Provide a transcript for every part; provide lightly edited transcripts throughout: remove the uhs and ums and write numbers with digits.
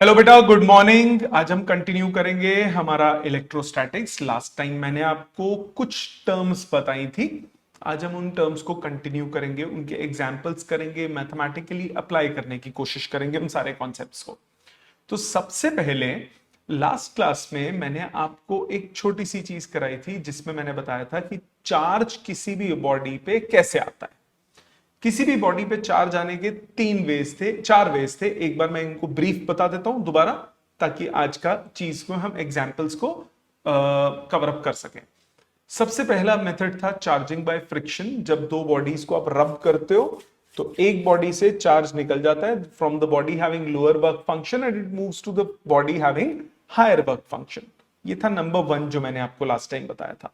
Hello बेटा, good morning. आज हम कंटिन्यू करेंगे हमारा इलेक्ट्रोस्टैटिक्स। लास्ट टाइम मैंने आपको कुछ टर्म्स बताई थी। आज हम उन टर्म्स को कंटिन्यू करेंगे, उनके एग्जांपल्स करेंगे, मैथमेटिकली अप्लाई करने की कोशिश करेंगे उन सारे कॉन्सेप्ट्स को। तो सबसे पहले लास्ट क्लास में मैंने आपको एक छोटी सी चीज कराई थी जिसमें मैंने बताया था कि चार्ज किसी भी बॉडी पे कैसे आता है। किसी भी बॉडी पे चार्ज आने के चार वेज थे। एक बार मैं इनको ब्रीफ बता देता हूं दोबारा, ताकि आज का चीज को हम एग्जाम्पल्स को कवर अप कर सकें। सबसे पहला मेथड था चार्जिंग बाय फ्रिक्शन। जब दो बॉडीज को आप रब करते हो तो एक बॉडी से चार्ज निकल जाता है from the body having lower work function and it moves to the body having higher work function. ये था नंबर 1 जो मैंने आपको लास्ट टाइम बताया था।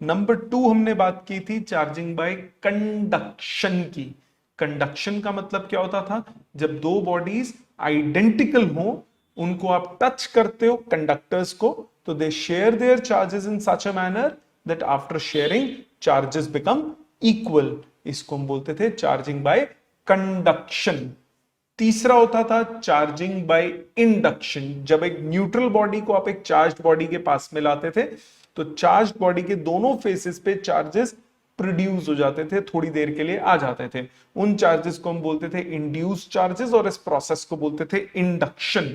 नंबर 2 हमने बात की थी चार्जिंग बाय कंडक्शन की। कंडक्शन का मतलब क्या होता था? जब दो बॉडीज आइडेंटिकल हो, उनको आप टच करते हो कंडक्टर्स को, तो they share their charges in such a manner that after sharing charges become equal. इसको हम बोलते थे चार्जिंग बाय कंडक्शन। तीसरा होता था चार्जिंग बाय इंडक्शन। जब एक न्यूट्रल बॉडी को आप एक चार्ज्ड बॉडी के पास में लाते थे तो चार्ज्ड बॉडी के दोनों फेसेस पे चार्जेस प्रोड्यूस हो जाते थे, थोड़ी देर के लिए आ जाते थे। उन चार्जेस को हम बोलते थे इंड्यूस चार्जेस और इस प्रोसेस को बोलते थे इंडक्शन।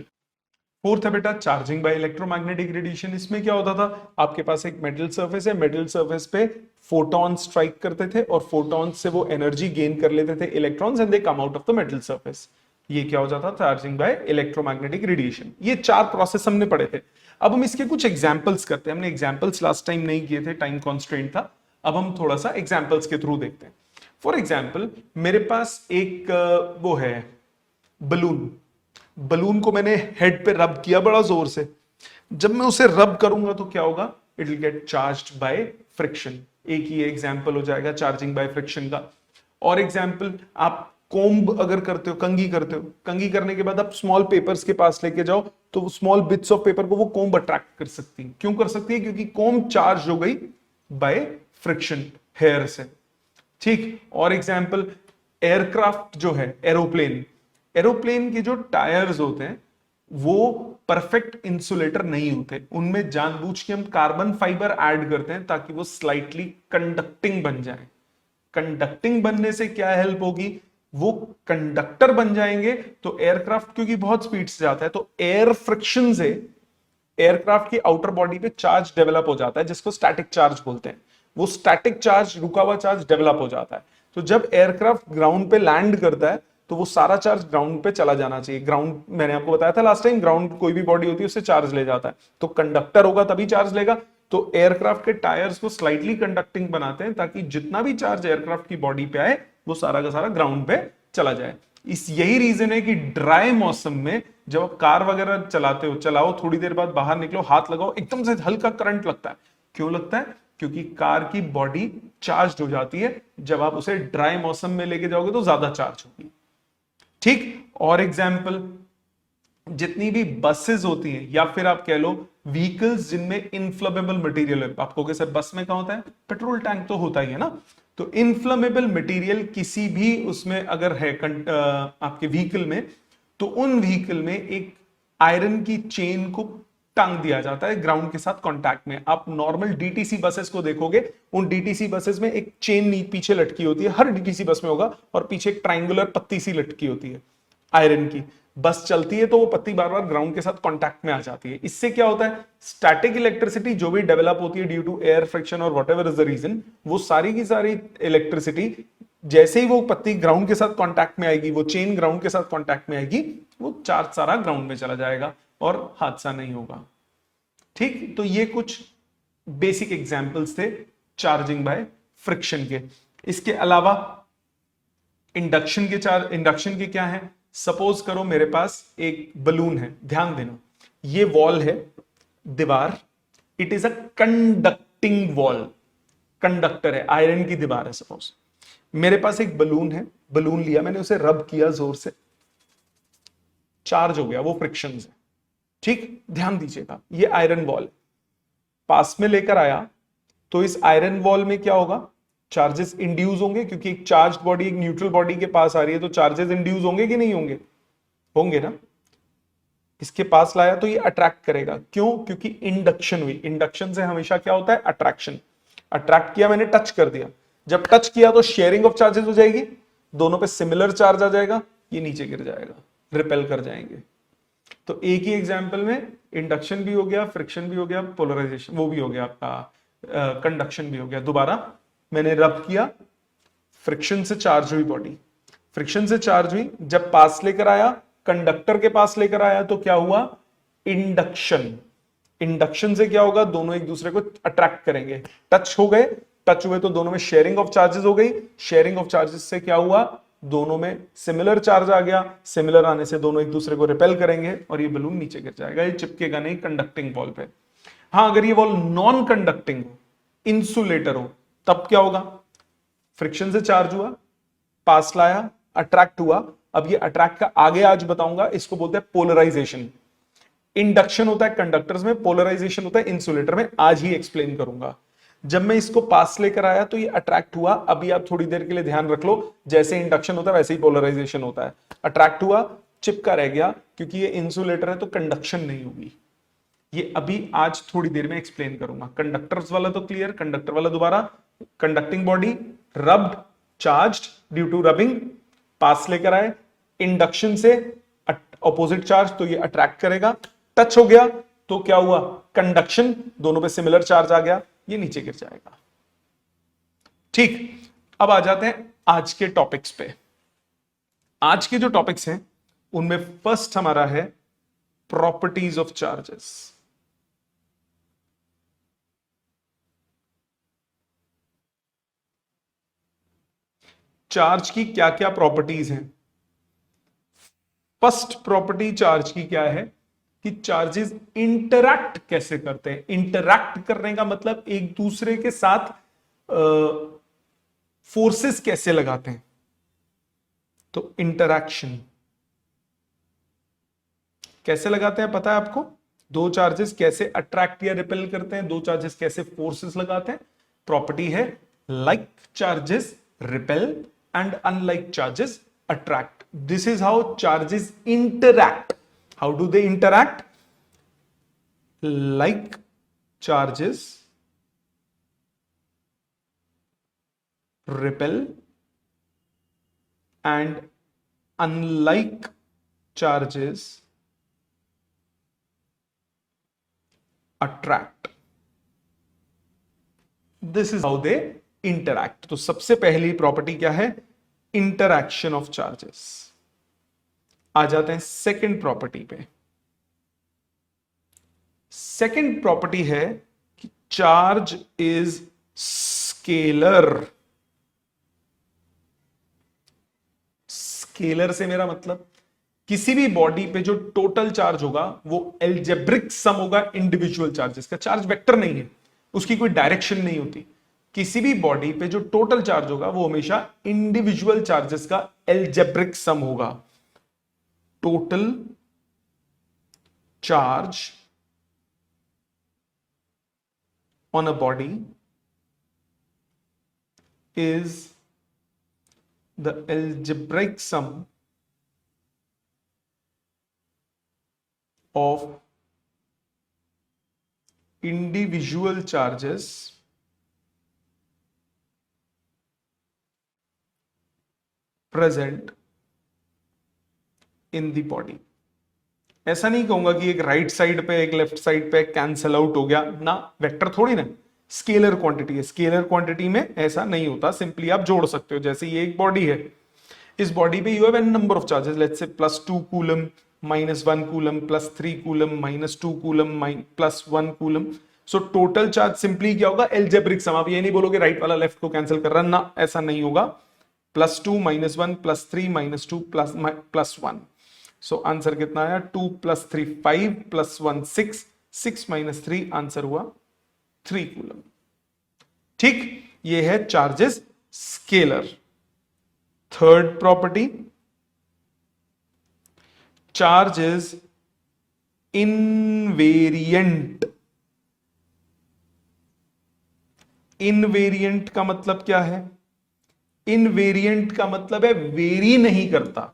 फोर्थ है बेटा चार्जिंग बाय इलेक्ट्रोमैग्नेटिक रेडिएशन। इसमें क्या होता था? आपके पास एक मेटल सरफेस है, मेटल सरफेस पे फोटॉन स्ट्राइक करते थे और फोटॉन से वो एनर्जी गेन कर लेते थे electrons and they come out of the metal surface. ये क्या हो जाता? Charging by electromagnetic radiation. ये 4 प्रोसेस हमने पढ़े थे। अब हम इसके कुछ एग्जांपल्स करते हैं। हमने एग्जांपल्स लास्ट टाइम नहीं किए थे, टाइम कॉन्स्ट्रेंट था। अब हम थोड़ा सा एग्जांपल्स के थ्रू देखते हैं। फॉर एग्जांपल मेरे पास एक वो है बलून। बलून को मैंने हेड पे रब किया बड़ा जोर से। जब मैं उसे रब करूंगा तो क्या होगा? It will get charged by friction. एक ही एग्जांपल हो जाएगा चार्जिंग बाय फ्रिक्शन का। और एग्जांपल, आप कोम्ब अगर करते हो, कंघी करते हो, कंघी करने के बाद आप स्मॉल पेपर्स के पास लेके जाओ तो स्मॉल बिट्स ऑफ पेपर को वो कोम्ब अट्रैक्ट कर सकती है। क्यों कर सकती है? क्योंकि कोम्ब चार्ज हो गई बाय फ्रिक्शन हेयर से। ठीक। और एग्जांपल, एयरक्राफ्ट जो है, एरोप्लेन, एरोप्लेन के जो टायर्स होते हैं वो परफेक्ट इंसुलेटर नहीं होते। उनमें जानबूझ के हम कार्बन फाइबर ऐड करते हैं ताकि वो स्लाइटली कंडक्टिंग बन जाए। कंडक्टिंग बनने से क्या हेल्प होगी? वो कंडक्टर बन जाएंगे तो एयरक्राफ्ट क्योंकि बहुत स्पीड से जाता है तो एयर फ्रिक्शन से एयरक्राफ्ट की आउटर बॉडी पे चार्ज डेवलप हो जाता है, जिसको स्टैटिक चार्ज बोलते हैं। वो स्टैटिक चार्ज, रुका हुआ चार्ज डेवलप हो जाता है। तो जब एयरक्राफ्ट ग्राउंड पे लैंड करता है तो वो सारा चार्ज ग्राउंड पे चला जाना चाहिए। ग्राउंड, मैंने आपको बताया था लास्ट टाइम, ग्राउंड कोई भी बॉडी होती है उससे चार्ज ले जाता है, तो कंडक्टर होगा तभी चार्ज लेगा। तो एयरक्राफ्ट के टायर्स को स्लाइटली कंडक्टिंग बनाते हैं ताकि जितना भी चार्ज एयरक्राफ्ट की बॉडी पे आए वो सारा का सारा ग्राउंड पे चला जाए। इस यही रीजन है कि ड्राई मौसम में जब आप कार वगैरह चलाते हो, चलाओ, थोड़ी देर बाद बाहर निकलो, हाथ लगाओ, एकदम से हल्का करंट लगता है। क्यों लगता है? क्योंकि कार की बॉडी चार्ज हो जाती है। जब आप उसे ड्राई मौसम में लेके जाओगे तो ज्यादा चार्ज होगी। ठीक। और एग्जाम्पल, जितनी भी बसेस होती हैं या फिर आप कह लो व्हीकल्स जिनमें इनफ्लेमेबल मटेरियल है, आपको कैसे बस में क्या होता है? पेट्रोल टैंक तो होता ही है ना। तो इनफ्लेमेबल मटेरियल किसी भी उसमें अगर है आपके व्हीकल में, तो उन व्हीकल में एक आयरन की चेन को टांग दिया जाता है ग्राउंड के साथ कांटेक्ट में। आप नॉर्मल डीटीसी बसेस को देखोगे, उन डीटीसी बसेस में एक चेन पीछे लटकी होती है, हर डीटीसी बस में होगा, और पीछे एक ट्रायंगुलर पत्ती सी लटकी होती है आयरन की। बस चलती है तो वो पत्ती बार बार ग्राउंड के साथ कांटेक्ट में आ जाती है। इससे क्या होता है? स्टैटिक इलेक्ट्रिसिटी जो भी डेवलप होती है ड्यू टू एयर फ्रिक्शन और व्हाटएवर इज द रीजन, वो सारी की सारी इलेक्ट्रिसिटी जैसे ही वो पत्ती ग्राउंड के साथ कांटेक्ट में आएगी, वो चेन ग्राउंड के साथ कांटेक्ट में आएगी, वो चार्ज सारा ग्राउंड में चला जाएगा और हादसा नहीं होगा। ठीक। तो ये कुछ बेसिक एग्जांपल्स थे चार्जिंग बाय फ्रिक्शन के। इसके अलावा इंडक्शन के क्या है? सपोज करो मेरे पास एक बलून है, ध्यान देना, ये वॉल है, दीवार, it is a conducting wall, conductor है, आयरन की दीवार है। सपोज मेरे पास एक बलून है, बलून लिया मैंने, उसे रब किया जोर से, चार्ज हो गया वो फ्रिक्शन से। ठीक। ध्यान दीजिएगा, ये आयरन वॉल पास में लेकर आया तो इस आयरन वॉल में क्या होगा? चार्जेस इंड्यूस होंगे, क्योंकि एक चार्ज बॉडी एक न्यूट्रल बॉडी के पास आ रही है तो चार्जेस इंड्यूस होंगे कि नहीं होंगे? होंगे ना। इसके पास लाया तो ये अट्रैक्ट करेगा। क्यों? क्योंकि इंडक्शन हुई। इंडक्शन से हमेशा क्या होता है? अट्रैक्शन। अट्रैक्ट किया मैंने, टच कर दिया, जब टच किया तो शेयरिंग ऑफ चार्जेस हो जाएगी, दोनों पे सिमिलर चार्ज आ जाएगा, ये नीचे गिर जाएगा, रिपेल कर जाएंगे। तो एक ही एग्जाम्पल में इंडक्शन भी हो गया, फ्रिक्शन भी हो गया, पोलराइजेशन वो भी हो गया, आपका कंडक्शन भी हो गया। दोबारा मैंने रब किया, फ्रिक्शन से चार्ज हुई बॉडी, फ्रिक्शन से चार्ज हुई, जब पास लेकर आया, कंडक्टर के पास लेकर आया तो क्या हुआ? इंडक्शन। इंडक्शन से क्या होगा? दोनों एक दूसरे को अट्रैक्ट करेंगे, टच हो गए, टच हुए तो दोनों में शेयरिंग ऑफ चार्जेस हो गई, शेयरिंग ऑफ चार्जेस से क्या हुआ? दोनों में सिमिलर चार्ज आ गया, सिमिलर आने से दोनों एक दूसरे को रिपेल करेंगे और ये बलून नीचे गिर जाएगा, ये चिपकेगा नहीं कंडक्टिंग वॉल पे। हाँ, अगर ये वॉल नॉन कंडक्टिंग हो, इंसुलेटर हो, तब क्या होगा? फ्रिक्शन से चार्ज हुआ, पास लाया, अट्रैक्ट हुआ। अब ये अट्रैक्ट का आगे आज बताऊंगा, इसको बोलते हैं पोलराइजेशन। इंडक्शन होता है कंडक्टर्स में, पोलराइजेशन होता है इंसुलेटर में, आज ही एक्सप्लेन करूंगा। जब मैं इसको पास लेकर आया तो ये अट्रैक्ट हुआ। अभी आप थोड़ी देर के लिए ध्यान रख लो, जैसे इंडक्शन होता है वैसे ही पोलराइजेशन होता है। अट्रैक्ट हुआ, चिपका रह गया, क्योंकि ये इंसुलेटर है तो कंडक्शन नहीं होगी। ये अभी आज थोड़ी देर में एक्सप्लेन करूंगा। कंडक्टर्स वाला तो क्लियर, कंडक्टर वाला दोबारा। Conducting body, rubbed, charged due to rubbing, पास लेकर आए, इंडक्शन से ऑपोजिट चार्ज तो ये अट्रैक्ट करेगा, टच हो गया तो क्या हुआ? कंडक्शन, दोनों पे सिमिलर चार्ज आ गया, ये नीचे गिर जाएगा। ठीक, अब आ जाते हैं आज के टॉपिक्स पे। आज के जो टॉपिक्स हैं उनमें फर्स्ट हमारा है प्रॉपर्टीज ऑफ चार्जेस। चार्ज की क्या क्या प्रॉपर्टीज हैं? फर्स्ट प्रॉपर्टी चार्ज की क्या है कि चार्जेस इंटरैक्ट कैसे करते हैं। इंटरैक्ट करने का मतलब एक दूसरे के साथ फोर्सेस कैसे लगाते हैं, तो इंटरैक्शन कैसे लगाते हैं पता है आपको? दो चार्जेस कैसे अट्रैक्ट या रिपेल करते हैं, दो चार्जेस कैसे फोर्सेस लगाते हैं। प्रॉपर्टी है like charges repel and unlike charges attract. This is how charges interact. How do they interact? Like charges repel and unlike charges attract. This is how they interact. तो सबसे पहली property क्या है? Interaction of charges. आ जाते हैं second property पे। Second property है कि चार्ज इज स्केलर। स्केलर से मेरा मतलब किसी भी बॉडी पे जो टोटल चार्ज होगा वो एल्जेब्रिक सम होगा इंडिविजुअल चार्जेस का। चार्ज वेक्टर नहीं है, उसकी कोई डायरेक्शन नहीं होती। किसी भी बॉडी पे जो टोटल चार्ज होगा वो हमेशा इंडिविजुअल चार्जेस का एल्जेब्रिक सम होगा। Total charge on a body is the algebraic sum of individual charges present in the body। ऐसा नहीं कहूंगा कि एक राइट साइड पे एक लेफ्ट साइड पे कैंसल आउट हो गया ना, वेक्टर थोड़ी ना, स्केलर क्वांटिटी है। स्केलर क्वांटिटी में ऐसा नहीं होता, सिंपली आप जोड़ सकते हो। जैसे ये एक बॉडी है, इस बॉडी पे you have an number of charges, let's say +2 coulomb, -1 coulomb, +3 coulomb, -2 coulomb, +1 coulomb. So total charge simply क्या होगा? Algebraic sum. आप ये नहीं बोलोगे राइट वाला लेफ्ट को कैंसिल कर रहा ना, ऐसा नहीं होगा। +2 -1 +3 -2 +1। सो आंसर कितना आया? 2 + 3 5 +1 6 6 - 3 आंसर हुआ 3 कूलम। ठीक, ये है charges scalar. Third property, charge is invariant. Invariant का मतलब क्या है? इनवेरिएंट का मतलब है वेरी नहीं करता।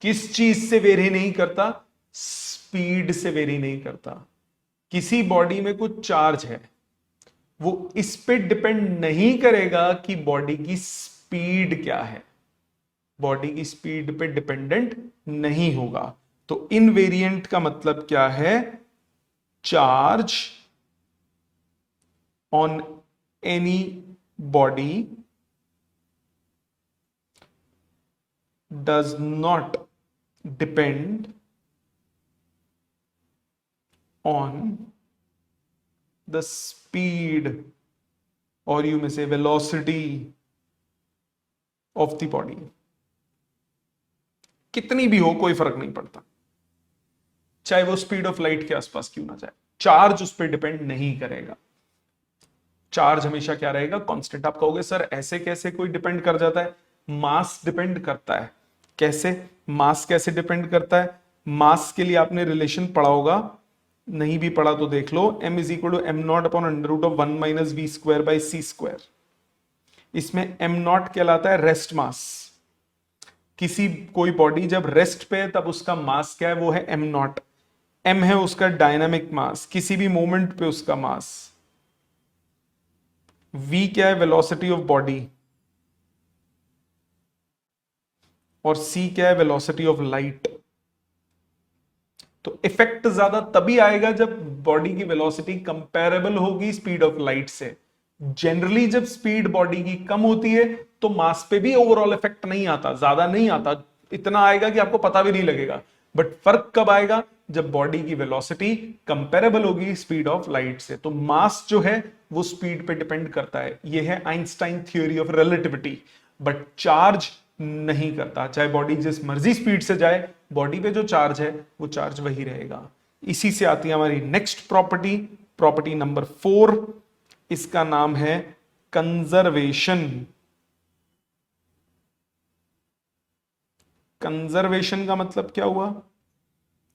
किस चीज से वेरी नहीं करता? स्पीड से वेरी नहीं करता। किसी बॉडी में कुछ चार्ज है, वो इस पे डिपेंड नहीं करेगा कि बॉडी की स्पीड क्या है, बॉडी की स्पीड पे डिपेंडेंट नहीं होगा। तो इनवेरिएंट का मतलब क्या है? Charge on any body does not depend on the speed, or you may say velocity of the body। कितनी भी हो कोई फर्क नहीं पड़ता, चाहे वो स्पीड ऑफ लाइट के आसपास क्यों ना जाए, चार्ज उस पर डिपेंड नहीं करेगा। चार्ज हमेशा क्या रहेगा? कांस्टेंट। आप कहोगे सर ऐसे कैसे कोई डिपेंड कर जाता है? मास डिपेंड करता है। कैसे? मास कैसे डिपेंड करता है? मास के लिए आपने रिलेशन पढ़ा होगा, नहीं भी पढ़ा तो देख लो। m is equal to m naught upon under root of 1 minus v square by c square. इसमें m नॉट कहलाता है रेस्ट मास। किसी कोई बॉडी जब रेस्ट पे है तब उसका मास क्या है? वो है m नॉट। m है उसका डायनामिक मास, किसी भी मोमेंट पे उसका मास। v क्या है? Velocity of body. और c क्या है? Velocity of light. तो इफेक्ट ज्यादा तभी आएगा जब बॉडी की वेलोसिटी कंपैरेबल होगी स्पीड ऑफ लाइट से। जनरली जब स्पीड बॉडी की कम होती है तो मास पे भी ओवरऑल इफेक्ट नहीं आता, ज्यादा नहीं आता, इतना आएगा कि आपको पता भी नहीं लगेगा। बट फर्क कब आएगा? जब बॉडी की वेलोसिटी कंपैरेबल होगी स्पीड ऑफ लाइट से। तो मास जो है वो स्पीड पे डिपेंड करता है। यह है Einstein theory of relativity. But charge नहीं करता, चाहे बॉडी जिस मर्जी स्पीड से जाए, बॉडी पे जो चार्ज है वो चार्ज वही रहेगा। इसी से आती है हमारी नेक्स्ट प्रॉपर्टी, प्रॉपर्टी नंबर 4। इसका नाम है कंजर्वेशन। कंजर्वेशन का मतलब क्या हुआ?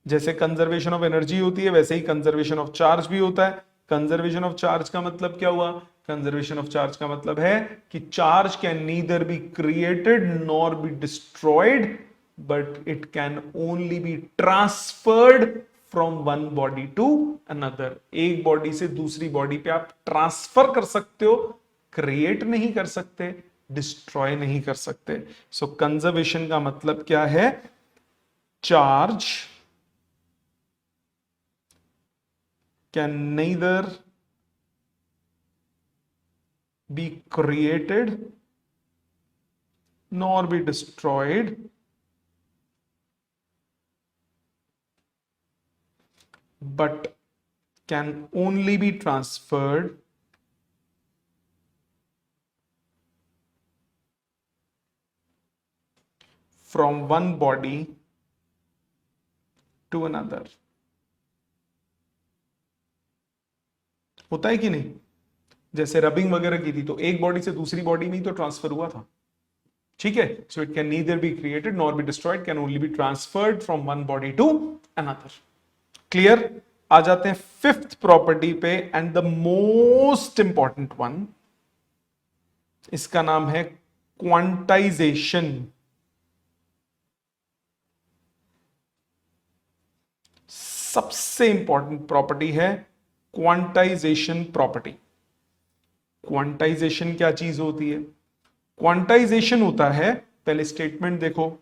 जैसे कंजर्वेशन ऑफ एनर्जी होती है वैसे ही कंजर्वेशन ऑफ चार्ज भी होता है। कंजर्वेशन ऑफ चार्ज का मतलब क्या हुआ? कंजर्वेशन ऑफ चार्ज का मतलब है कि charge can neither be created nor be destroyed, but it can only be transferred from one body to another. एक बॉडी से दूसरी बॉडी पे आप ट्रांसफर कर सकते हो, क्रिएट नहीं कर सकते, डिस्ट्रॉय नहीं कर सकते। सो कंजर्वेशन का मतलब क्या है? Charge can neither be created nor be destroyed, but can only be transferred from one body to another। होता है कि नहीं? जैसे रबिंग वगैरह की थी तो एक बॉडी से दूसरी बॉडी में ही तो ट्रांसफर हुआ था, ठीक है। So it can neither be created nor be destroyed, can only be transferred from one body to another. Clear? आ जाते हैं फिफ्थ प्रॉपर्टी पे, and the most important one, इसका नाम है क्वांटाइजेशन। सबसे इंपॉर्टेंट प्रॉपर्टी है क्वांटाइजेशन प्रॉपर्टी। क्वांटाइजेशन क्या चीज होती है? क्वांटाइजेशन होता है, पहले स्टेटमेंट देखो,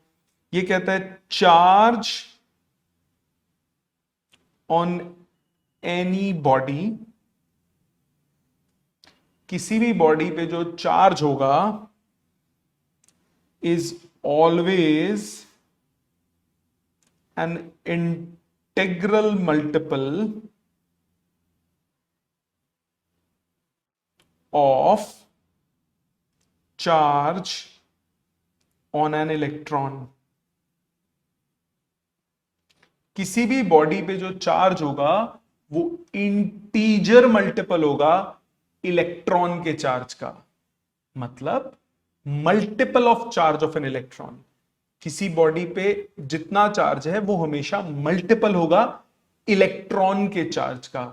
ये कहता है चार्ज ऑन एनी बॉडी, किसी भी बॉडी पे जो चार्ज होगा is always an integral multiple of charge on an electron। किसी भी बॉडी पे जो चार्ज होगा वो इंटीजर मल्टीपल होगा इलेक्ट्रॉन के चार्ज का, मतलब multiple of charge of an electron. किसी बॉडी पे जितना चार्ज है वो हमेशा मल्टीपल होगा इलेक्ट्रॉन के चार्ज का।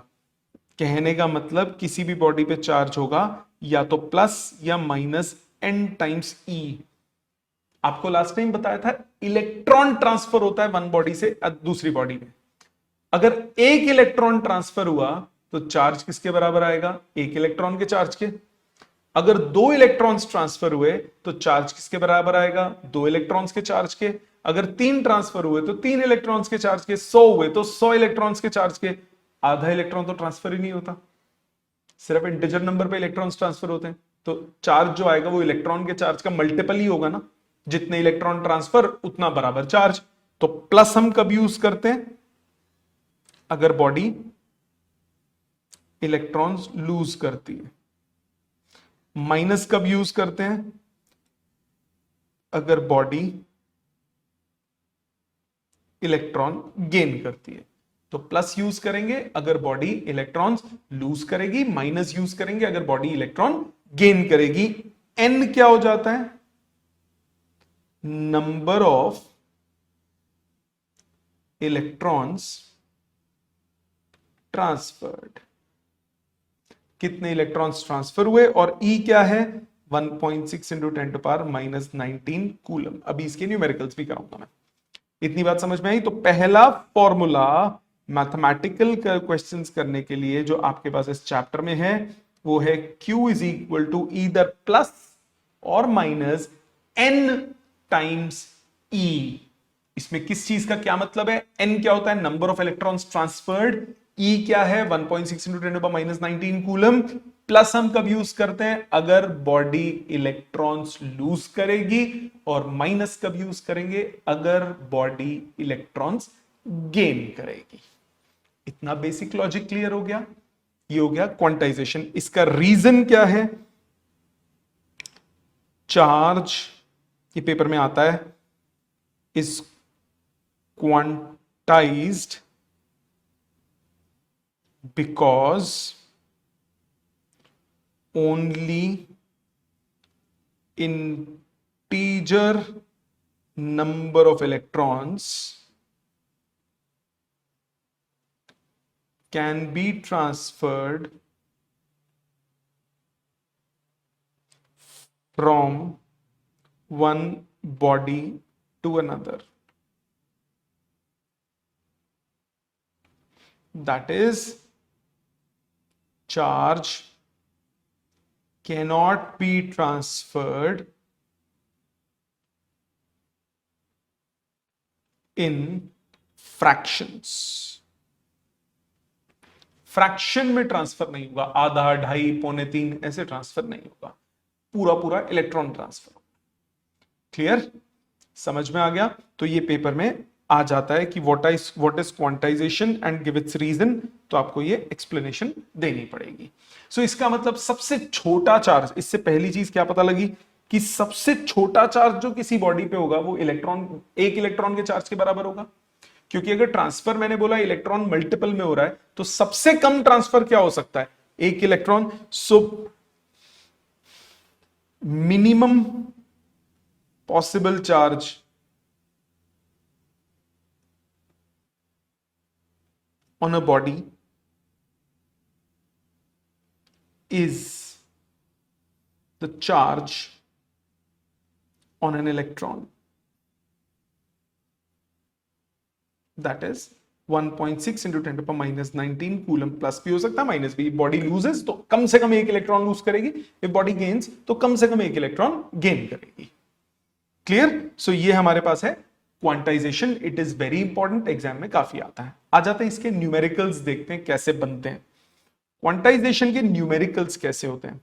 कहने का मतलब किसी भी बॉडी पे चार्ज होगा या तो प्लस या माइनस n टाइम्स e। आपको लास्ट टाइम बताया था इलेक्ट्रॉन ट्रांसफर होता है वन बॉडी से दूसरी बॉडी में। अगर एक इलेक्ट्रॉन ट्रांसफर हुआ तो चार्ज किसके बराबर आएगा? एक इलेक्ट्रॉन के चार्ज के। अगर दो इलेक्ट्रॉन्स ट्रांसफर हुए तो चार्ज किसके बराबर आएगा? दो इलेक्ट्रॉन्स के चार्ज के। अगर तीन ट्रांसफर हुए तो तीन इलेक्ट्रॉन्स के चार्ज के। 100 हुए तो 100 इलेक्ट्रॉन्स के चार्ज के। आधा इलेक्ट्रॉन तो ट्रांसफर ही नहीं होता, सिर्फ इंटीजर नंबर पे इलेक्ट्रॉन्स ट्रांसफर होते हैं। तो चार्ज जो आएगा वो इलेक्ट्रॉन के चार्ज का मल्टीपल ही होगा ना, जितने इलेक्ट्रॉन ट्रांसफर उतना बराबर चार्ज। तो प्लस हम कब यूज करते हैं? अगर बॉडी इलेक्ट्रॉन्स लूज करती है। माइनस कब यूज करते हैं? अगर बॉडी इलेक्ट्रॉन गेन करती है। तो प्लस यूज करेंगे अगर बॉडी इलेक्ट्रॉन्स लूज करेगी, माइनस यूज करेंगे अगर बॉडी इलेक्ट्रॉन गेन करेगी। एन क्या हो जाता है? नंबर ऑफ इलेक्ट्रॉन्स ट्रांसफर्ड, कितने इलेक्ट्रॉन्स ट्रांसफर हुए। और ई क्या है? 1.6 इंटू 10 टू पावर -19 कूलम। अभी इसके न्यूमेरिकल्स भी कराऊंगा मैं। इतनी बात समझ में आई? तो पहला फॉर्मूला मैथमेटिकल क्वेश्चंस करने के लिए जो आपके पास इस चैप्टर में है वो है Q is equal to either plus और माइनस n टाइम्स E। इसमें किस चीज का क्या मतलब है? n क्या होता है? Number of electrons transferred. E क्या है? 1.6 इंटू 10 टू -19 कूलम। प्लस हम कब यूज करते हैं? अगर बॉडी इलेक्ट्रॉन्स लूज करेगी। और माइनस कब यूज करेंगे? अगर बॉडी इलेक्ट्रॉन्स गेन करेगी। इतना बेसिक लॉजिक क्लियर हो गया? ये हो गया क्वांटाइजेशन। इसका रीजन क्या है? चार्ज, ये पेपर में आता है, is quantized because only integer number of electrons can be transferred from one body to another. That is, charge cannot be transferred in fractions. Fraction में ट्रांसफर नहीं होगा, आधा, ढाई, पौने तीन ऐसे ट्रांसफर नहीं होगा, पूरा पूरा इलेक्ट्रॉन ट्रांसफर। क्लियर? समझ में आ गया? तो ये पेपर में आ जाता है कि what is quantization and give its reason. तो आपको ये एक्सप्लेनेशन देनी पड़ेगी। सो इसका मतलब सबसे छोटा चार्ज, इससे पहली चीज क्या पता लगी कि सबसे छोटा चार्ज जो किसी बॉडी पे होगा वो इलेक्ट्रॉन, एक इलेक्ट्रॉन के चार्ज के बराबर होगा। क्योंकि अगर ट्रांसफर मैंने बोला इलेक्ट्रॉन मल्टीपल में हो रहा है तो सबसे कम ट्रांसफर क्या हो सकता है? एक electron. So minimum possible charge on a body is the charge on an electron, that is 1.6 into 10 to the power -19 coulomb. Plus भी हो सकता है, माइनस भी। बॉडी लूजेस तो कम से कम एक इलेक्ट्रॉन लूज करेगी, इफ बॉडी गेन्स तो कम से कम एक इलेक्ट्रॉन गेन करेगी। क्लियर? सो ये हमारे पास है quantization. It is very important, exam में काफी आता है। आ जाते हैं इसके न्यूमेरिकल्स, देखते हैं कैसे बनते हैं। क्वांटाइजेशन के न्यूमेरिकल्स कैसे होते हैं?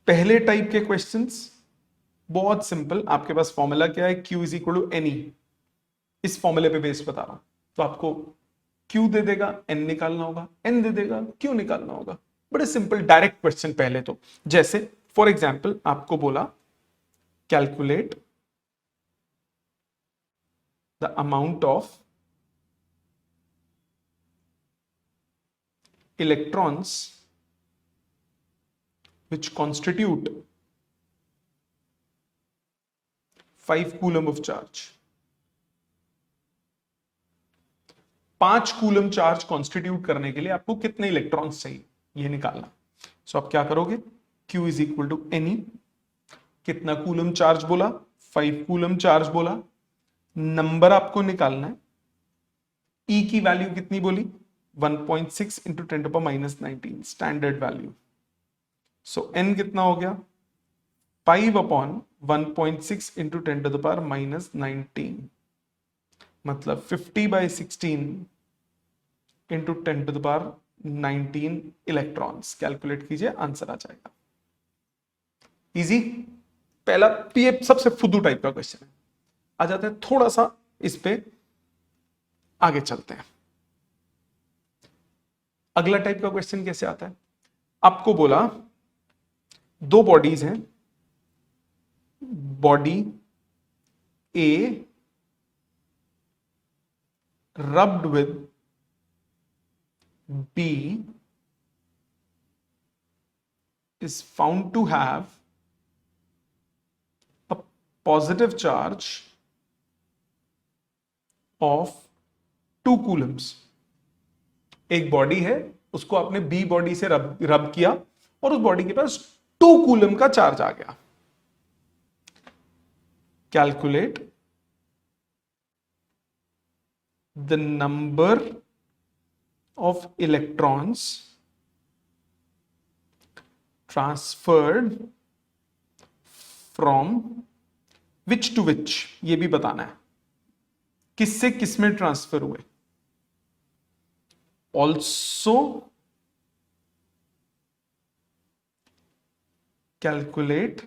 पहले टाइप के क्वेश्चंस बहुत सिंपल। आपके पास फॉर्मूला क्या है? Q is equal to NE। इस फॉर्मूले पे बेस बता रहा हूं। तो आपको Q दे देगा, N निकालना होगा, N दे देगा, Q निकालना होगा। बड़े सिंपल डायरेक्ट क्वेश्चन। पहले तो जैसे फॉर एग्जाम्पल आपको बोला calculate the amount of electrons which constitute 5 coulomb of charge। 5 coulomb charge constitute करने के लिए आपको कितने इलेक्ट्रॉन्स चाहिए ये निकालना। सो आप क्या करोगे? Q is equal to n e, कितना कूलम चार्ज बोला, 5 कूलम चार्ज बोला, नंबर आपको निकालना है, E की वैल्यू कितनी बोली, 1.6 इंटू 10⁻19 स्टैंडर्ड वैल्यू। सो N कितना हो गया, 5/1.6 इंटू 10⁻19, मतलब 50/16 इंटू 10⁻19 इलेक्ट्रॉन्स। कैलकुलेट कीजिए, आंसर आ जाएगा। इजी, पहला ये सबसे फुद्दू टाइप का क्वेश्चन है। आ जाते हैं थोड़ा सा इस पे आगे चलते हैं। अगला टाइप का क्वेश्चन कैसे आता है, आपको बोला दो बॉडीज हैं, body A rubbed with B is found to have a positive charge of 2 coulombs। एक बॉडी है, उसको आपने बी बॉडी से रब किया और उस बॉडी के पास 2 कूलम का चार्ज आ गया। Calculate the number of electrons transferred from which to which, ये भी बताना है, किससे किस में ट्रांसफर हुए। Also calculate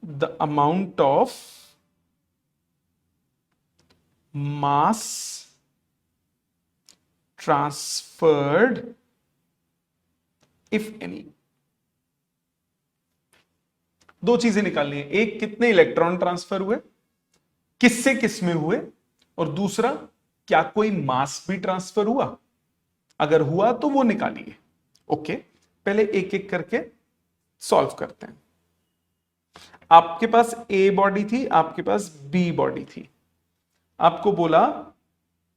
the amount of mass transferred if any। दो चीजें निकालनी है, एक कितने इलेक्ट्रॉन ट्रांसफर हुए, किससे किस में हुए, और दूसरा क्या कोई मास भी ट्रांसफर हुआ, अगर हुआ तो वो निकालिए। ओके, पहले एक एक करके सॉल्व करते हैं। आपके पास ए बॉडी थी, आपके पास बी बॉडी थी। आपको बोला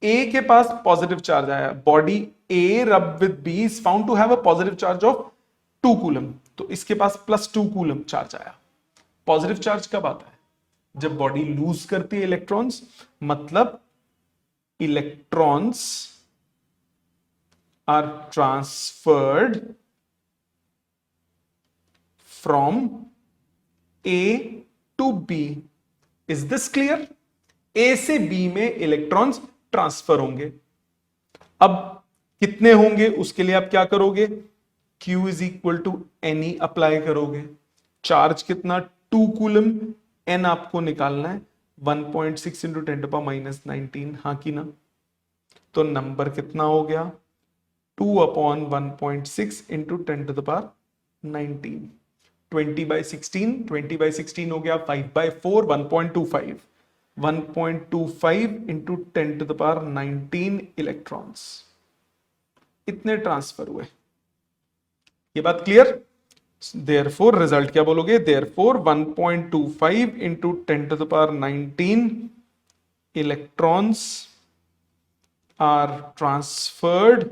ए के पास पॉजिटिव चार्ज आया, body A rub with B is found to have a positive charge of 2 coulomb, तो इसके पास +2 कूलम चार्ज आया। पॉजिटिव चार्ज कब आता है, जब बॉडी लूज करती है इलेक्ट्रॉन्स, मतलब electrons are transferred from A to B. Is this clear? A से बी में इलेक्ट्रॉन्स ट्रांसफर होंगे। अब कितने होंगे उसके लिए आप क्या करोगे, Q is equal to n e apply करोगे। चार्ज कितना, 2 कूलम, N आपको निकालना है 1.6 इंटू 10⁻19, हाँ की ना। तो नंबर कितना हो गया, 2/1.6 इंटू 10⁻19, 20/16, 20/16 हो गया 5/4, 1.25, 1.25 इंटू 10⁻19 इलेक्ट्रॉन्स, इतने ट्रांसफर हुए। ये बात क्लियर? देयरफॉर रिजल्ट क्या बोलोगे, therefore 1.25 into 10⁻19 electrons are transferred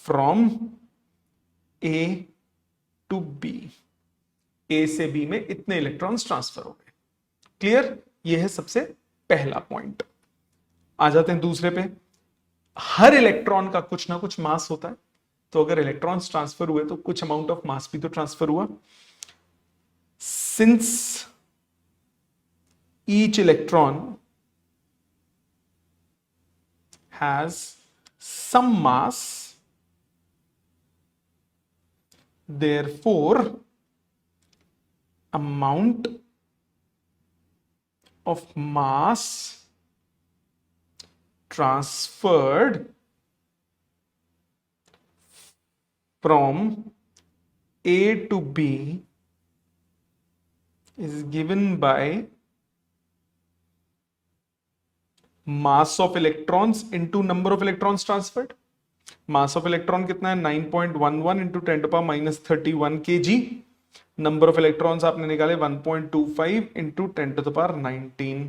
from A to B. A से बी में इतने इलेक्ट्रॉन्स ट्रांसफर हो गए। क्लियर? ये है सबसे पहला पॉइंट। आ जाते हैं दूसरे पे। हर इलेक्ट्रॉन का कुछ ना कुछ मास होता है, तो अगर इलेक्ट्रॉन्स ट्रांसफर हुए तो कुछ अमाउंट ऑफ मास भी तो ट्रांसफर हुआ। Since each electron has some mass, therefore amount of mass transferred from A to B is given by mass of electrons into number of electrons transferred। Mass of electron कितना है, 9.11 into 10⁻31 kg। Number of electrons आपने निकाले 1.25 into 10⁻19,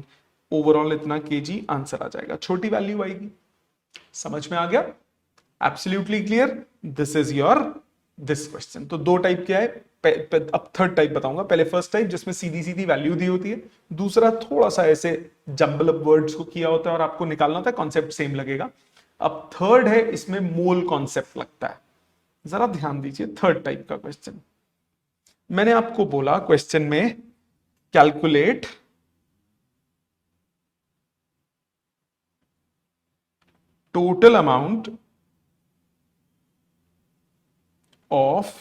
overall इतना kg answer आ जाएगा। छोटी value आएगी, समझ में आ गया? Absolutely clear? This is your this question. तो दो टाइप क्या है, अब थर्ड टाइप बताऊंगा। पहले फर्स्ट टाइप जिसमें सीधी सीधी वैल्यू दी होती है, दूसरा थोड़ा सा ऐसे जंबल अप वर्ड्स को किया होता है और आपको निकालना होता है, कॉन्सेप्ट सेम लगेगा। अब थर्ड है, इसमें मोल कॉन्सेप्ट लगता है। जरा ध्यान दीजिए, थर्ड टाइप का क्वेश्चन मैंने आपको बोला क्वेश्चन में calculate total amount of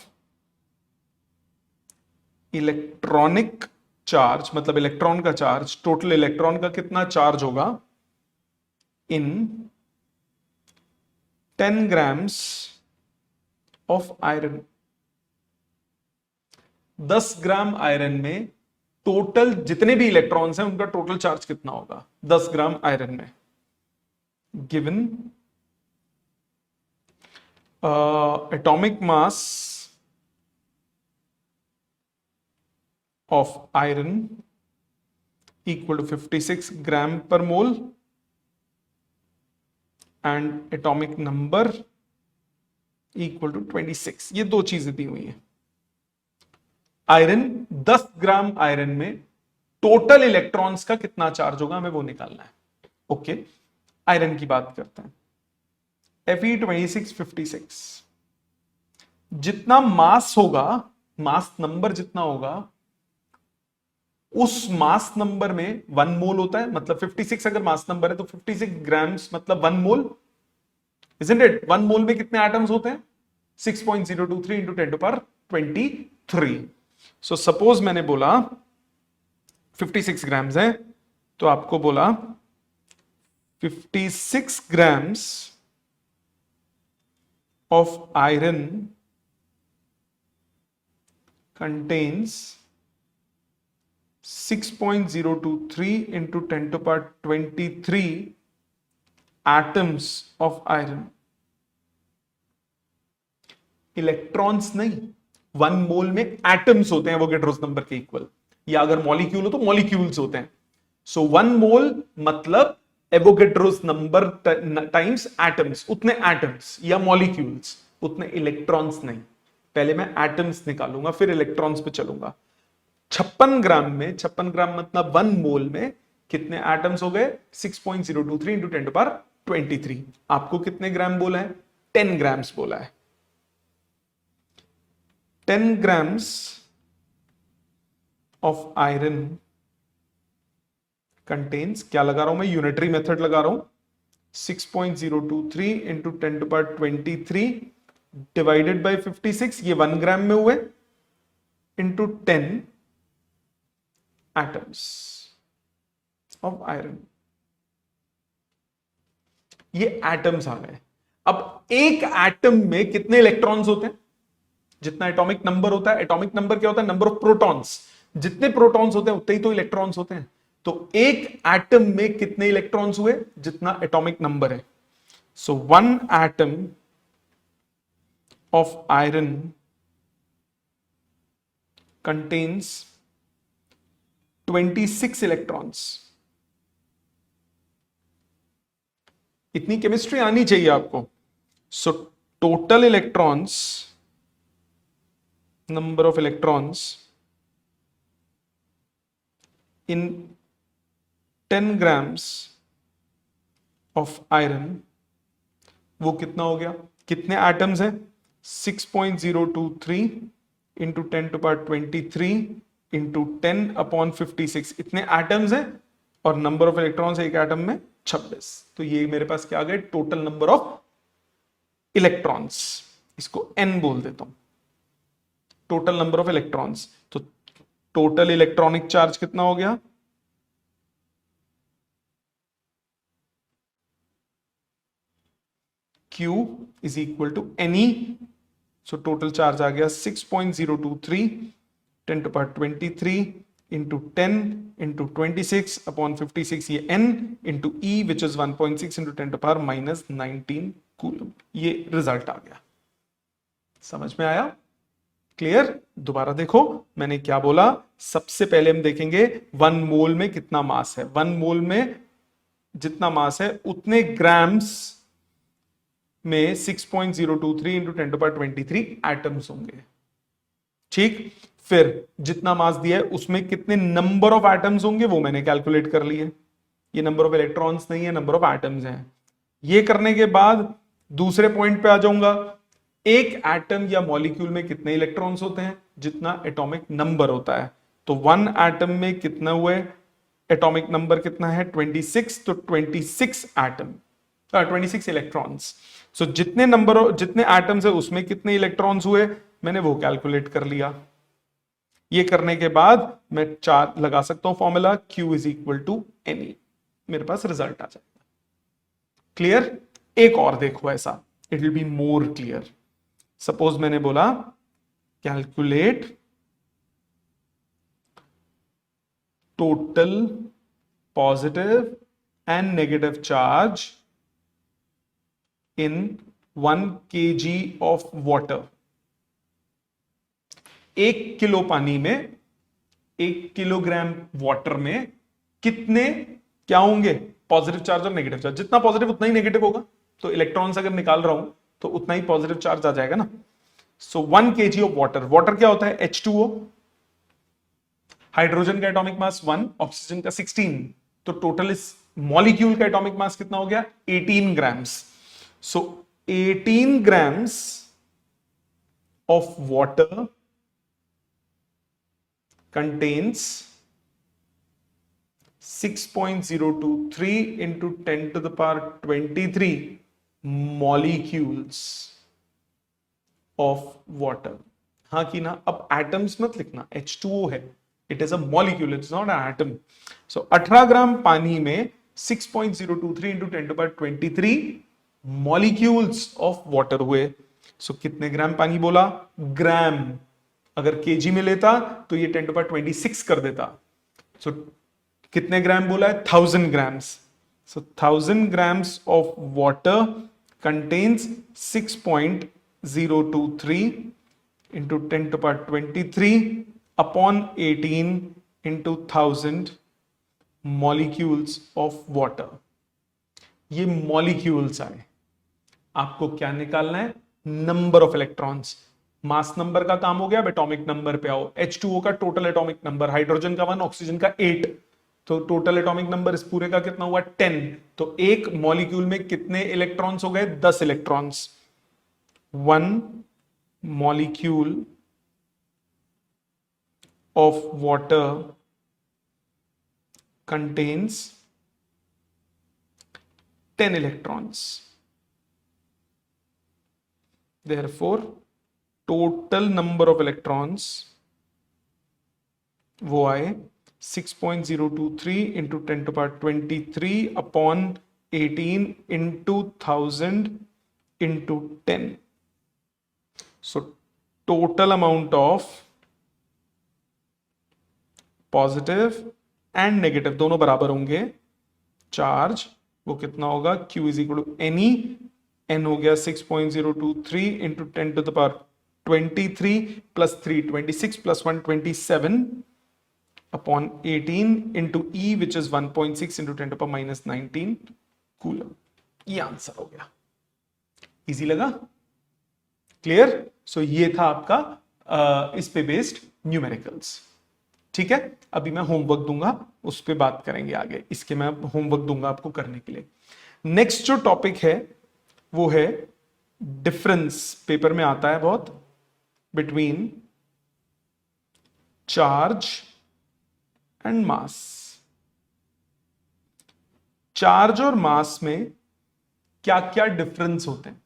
electronic charge, मतलब इलेक्ट्रॉन का चार्ज, टोटल इलेक्ट्रॉन का कितना चार्ज होगा इन 10 grams of iron. 10 gram iron में टोटल जितने भी इलेक्ट्रॉन्स हैं उनका टोटल चार्ज कितना होगा 10 ग्राम आयरन में। Given atomic mass of iron equal to 56 gram per mole and atomic number equal to 26। ये दो चीजें दी हुई हैं। आयरन 10 ग्राम आयरन में टोटल इलेक्ट्रॉन्स का कितना चार्ज होगा, हमें वो निकालना है। ओके, आयरन की बात करते हैं। Fe2656 जितना मास होगा, मास नंबर जितना होगा, उस मास नंबर में 1 मोल होता है, मतलब 56 अगर मास नंबर है तो 56 ग्राम्स मतलब 1 मोल, isn't it? 1 मोल में कितने एटम्स होते हैं 6.023 into 10 to power 23। So suppose मैंने बोला 56 ग्राम्स है, तो आपको बोला 56 grams of iron contains 6.023 into 10 to power 23 atoms of iron। Electrons नहीं, 1 मोल में एटम्स होते हैं एवोगैड्रोस नंबर के इक्वल, या अगर मॉलिक्यूल हो तो मॉलिक्यूल्स होते हैं। सो 1 मोल मतलब एवोगैड्रोस नंबर टाइम्स एटम्स, उतने एटम्स या मॉलिक्यूल्स, उतने इलेक्ट्रॉन्स नहीं। पहले मैं एटम्स निकालूंगा फिर इलेक्ट्रॉन्स पे चलूंगा। 56 ग्राम में, 56 ग्राम मतलब 1 मोल में कितने एटम्स हो गए 6.023 इंटू 10 टू पावर 23। आपको कितने ग्राम बोला है 10 ग्राम्स बोला है। 10 ग्राम्स ऑफ आयरन कंटेन्स, क्या लगा रहा हूं मैं, यूनिटरी मेथड लगा रहा हूं, 6.023 into 10 to power 23 divided by 56, ये 1 ग्राम में हुए, इंटू 10 एटम्स ऑफ आयरन। ये एटम्स आ गए। अब एक एटम में कितने इलेक्ट्रॉन्स होते हैं, जितना एटॉमिक नंबर होता है। एटॉमिक नंबर क्या होता है, नंबर ऑफ प्रोटॉन्स। जितने प्रोटॉन्स होते हैं उतने ही तो इलेक्ट्रॉन्स होते हैं। तो एक एटम में कितने इलेक्ट्रॉन्स हुए, जितना एटॉमिक नंबर है। So 1 atom of iron contains 26 electrons. इतनी केमिस्ट्री आनी चाहिए आपको। So total electrons, number of electrons in 10 grams of iron, वो कितना हो गया, कितने एटम्स हैं 6.023 into 10 to power 23 into 10 upon 56, इतने एटम्स हैं, और नंबर ऑफ इलेक्ट्रॉन्स एक एटम में 26। तो ये मेरे पास क्या आ गया, टोटल नंबर ऑफ इलेक्ट्रॉन्स। इसको n बोल देता हूं, टोटल नंबर ऑफ इलेक्ट्रॉन्स। तो टोटल इलेक्ट्रॉनिक चार्ज कितना हो गया, Q is equal to Ne। So total charge आ गया 6.023 10 to power 23 into 10 into 26 upon 56, ये n into E which is 1.6 into 10 to power minus 19 coulomb. ये रिजल्ट आ गया। समझ में आया, क्लियर? दोबारा देखो मैंने क्या बोला। सबसे पहले हम देखेंगे 1 मोल में कितना मास है। 1 मोल में जितना मास है उतने ग्राम्स में 6.023 इंटू 10⁻23 एटम्स होंगे। ठीक, फिर जितना मास दिया है उसमें कितने नंबर ऑफ एटम्स होंगे वो मैंने कैलकुलेट कर लिए। ये नंबर ऑफ इलेक्ट्रॉन्स नहीं है, नंबर ऑफ एटम्स हैं। ये करने के बाद दूसरे पॉइंट पे आ जाऊंगा, एक एटम या मॉलिक्यूल में कितने इलेक्ट्रॉन्स होते हैं, जितना एटॉमिक नंबर होता है। तो वन एटम में कितना हुए, एटॉमिक नंबर कितना है 26, तो 26 एटम 26 इलेक्ट्रॉन्स। सो जितने नंबर जितने एटम्स है उसमें कितने इलेक्ट्रॉन्स हुए मैंने वो कैलकुलेट कर लिया। ये करने के बाद मैं चार्ज लगा सकता हूं formula Q is equal to NE, मेरे पास रिजल्ट आ जाएगा। क्लियर? एक और देखो ऐसा, it will be more clear. Suppose मैंने बोला calculate total positive and negative charge in 1 kg of water. 1 kilo पानी में, 1 किलोग्राम वाटर में कितने क्या होंगे, पॉजिटिव चार्ज और नेगेटिव चार्ज। जितना पॉजिटिव उतना ही नेगेटिव होगा, तो इलेक्ट्रॉन्स अगर निकाल रहा हूं तो उतना ही पॉजिटिव चार्ज आ जाएगा ना। सो 1 kg ऑफ वाटर, वाटर क्या होता है H2O, हाइड्रोजन का एटॉमिक मास 1, ऑक्सीजन का 16, तो टोटल इस मॉलिक्यूल का एटॉमिक मास कितना हो गया 18 grams. So 18 grams of water contains 6.023 into 10 to the power 23 molecules of water। हाँ कि ना? अब एटम्स मत लिखना, H2O है, it is a molecule, it's not an atom. So 18 gram पानी में 6.023 into 10 to the power 23 molecules of water हुए। सो कितने ग्राम पानी बोला, ग्राम, अगर केजी में लेता तो ये 10 to the power 26 कर देता। सो कितने ग्राम बोला है, 1000 grams. So 1000 grams of water contains 6.023 into 10 to the power 23 upon 18 into 1000 molecules of water। ये मॉलिक्यूल्स आए। आपको क्या निकालना है, number of electrons. Mass number का काम हो गया, अब एटॉमिक नंबर पे आओ। H2O का टोटल एटॉमिक नंबर, हाइड्रोजन का 1, ऑक्सीजन का 8, तो टोटल एटॉमिक नंबर इस पूरे का कितना हुआ 10। तो एक मॉलिक्यूल में कितने इलेक्ट्रॉन्स हो गए, 10 electrons. 1 molecule of water contains 10 electrons. Therefore, total number of electrons वो आए 6.023 into 10 to the power 23 upon 18 into 1000 into 10। So total amount of positive and negative दोनों बराबर होंगे, चार्ज वो कितना होगा, Q is equal to NE, N हो गया 6.023 into 10 to the power 23 plus 3 26 plus 1 27 upon 18 into E which is 1.6 into 10 to the power minus 19 coulomb. ये answer हो गया। इजी लगा? क्लियर? सो ये था आपका इस पे बेस्ड न्यूमेरिकल्स। ठीक है, अभी मैं होमवर्क दूंगा, उस पे बात करेंगे आगे। इसके मैं होमवर्क दूंगा आपको करने के लिए। नेक्स्ट जो टॉपिक है वो है डिफरेंस, पेपर में आता है बहुत, between charge and mass. Charge और मास में क्या क्या डिफरेंस होते हैं।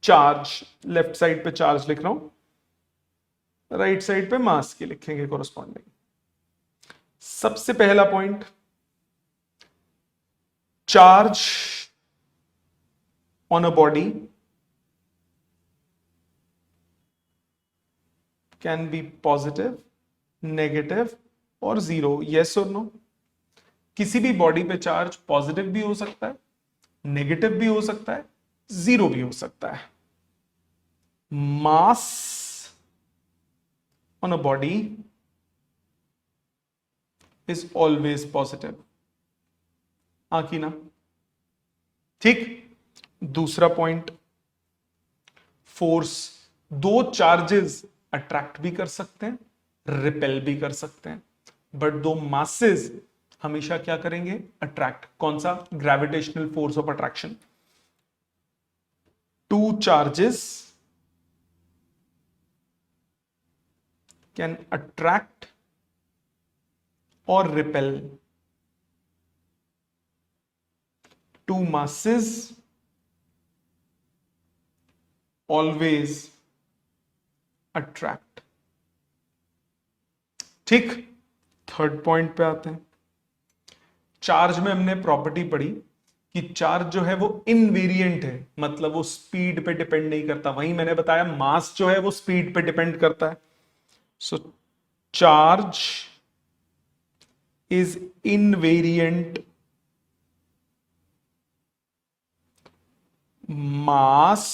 चार्ज, लेफ्ट साइड पे चार्ज लिख रहा हूं, राइट साइड पे मास के लिखेंगे कोरस्पॉन्डिंग। सबसे पहला point, charge on a body can be positive, negative और जीरो। यस और नो? किसी भी बॉडी पे चार्ज पॉजिटिव भी हो सकता है, नेगेटिव भी हो सकता है, जीरो भी हो सकता है। मास on a body is always positive। हाँ कि ना? ठीक, दूसरा पॉइंट, फोर्स, दो चार्जेस अट्रैक्ट भी कर सकते हैं, रिपेल भी कर सकते हैं, बट दो मासेस हमेशा क्या करेंगे, अट्रैक्ट। कौन सा? Gravitational force of attraction. Two charges can attract और repel, two masses always attract। ठीक, थर्ड पॉइंट पे आते हैं। चार्ज में हमने प्रॉपर्टी पढ़ी कि चार्ज जो है वो इनवेरिएंट है, मतलब वो स्पीड पे डिपेंड नहीं करता। वहीं मैंने बताया मास जो है वो स्पीड पे डिपेंड करता है। So charge is invariant mass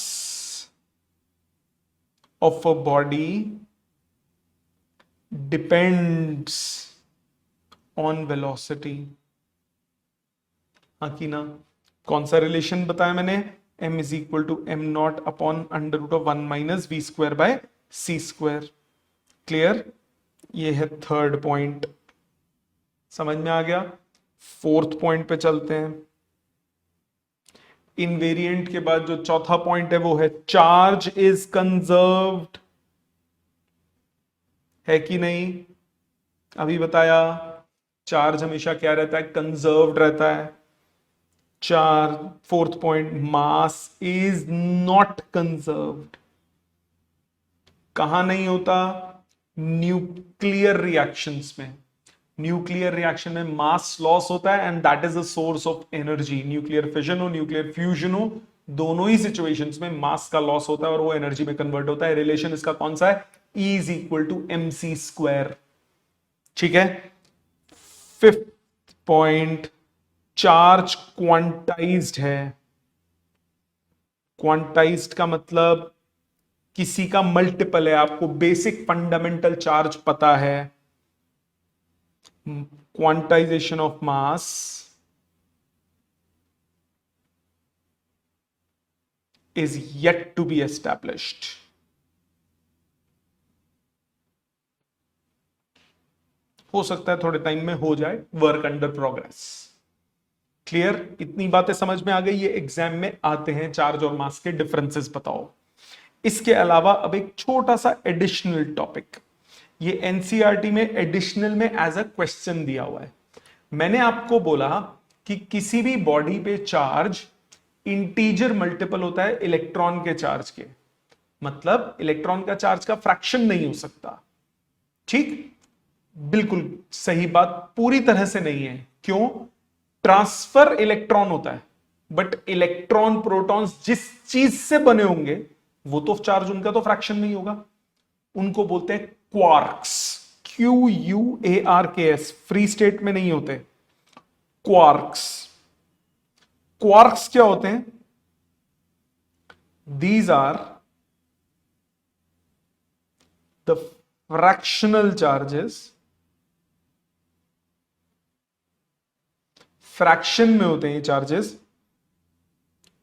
of a body depends on velocity। हाँ कि ना? कौन सा रिलेशन बताया मैंने? m is equal to m naught upon under root of 1 minus v square by c square. Clear? ये है थर्ड पॉइंट, समझ में आ गया। फोर्थ पॉइंट पे चलते हैं। इनवेरिएंट के बाद जो चौथा पॉइंट है वो है चार्ज इज कंजर्व्ड, है कि नहीं? अभी बताया चार्ज हमेशा क्या रहता है, कंजर्व्ड रहता है। Charge, fourth point, mass is not conserved. कहां नहीं होता? न्यूक्लियर रिएक्शंस में। न्यूक्लियर रिएक्शन में मास लॉस होता है and that is the source of energy. Nuclear fission हो, न्यूक्लियर फ्यूजन हो, दोनों ही सिचुएशंस में मास का लॉस होता है और वो एनर्जी में कन्वर्ट होता है। रिलेशन इसका कौन सा है? E is equal to m c square. ठीक है। फिफ्थ पॉइंट, चार्ज क्वांटाइज्ड है। क्वांटाइज्ड का मतलब किसी का मल्टीपल है। आपको बेसिक फंडामेंटल चार्ज पता है। Quantization of mass is yet to be established। हो सकता है थोड़े टाइम में हो जाए, वर्क अंडर प्रोग्रेस। क्लियर? इतनी बातें समझ में आ गई। ये एग्जाम में आते हैं, चार्ज और मास के डिफरेंसेस बताओ। इसके अलावा अब एक छोटा सा एडिशनल टॉपिक, ये एनसीईआरटी में एडिशनल में एज अ क्वेश्चन दिया हुआ है। मैंने आपको बोला कि किसी भी बॉडी पे चार्ज इंटीजर मल्टीपल होता है इलेक्ट्रॉन के चार्ज के, मतलब इलेक्ट्रॉन का चार्ज का फ्रैक्शन नहीं हो सकता। ठीक, बिल्कुल सही बात, पूरी तरह से नहीं है। क्यों? ट्रांसफर इलेक्ट्रॉन होता है, बट इलेक्ट्रॉन प्रोटॉन्स जिस चीज से बने होंगे वो तो चार्ज उनका तो फ्रैक्शन नहीं होगा। उनको बोलते हैं क्वार्क्स। QUARKS, फ्री स्टेट में नहीं होते। क्वार्क्स। क्वार्क्स क्या होते हैं? These are the fractional charges, fraction में होते हैं charges,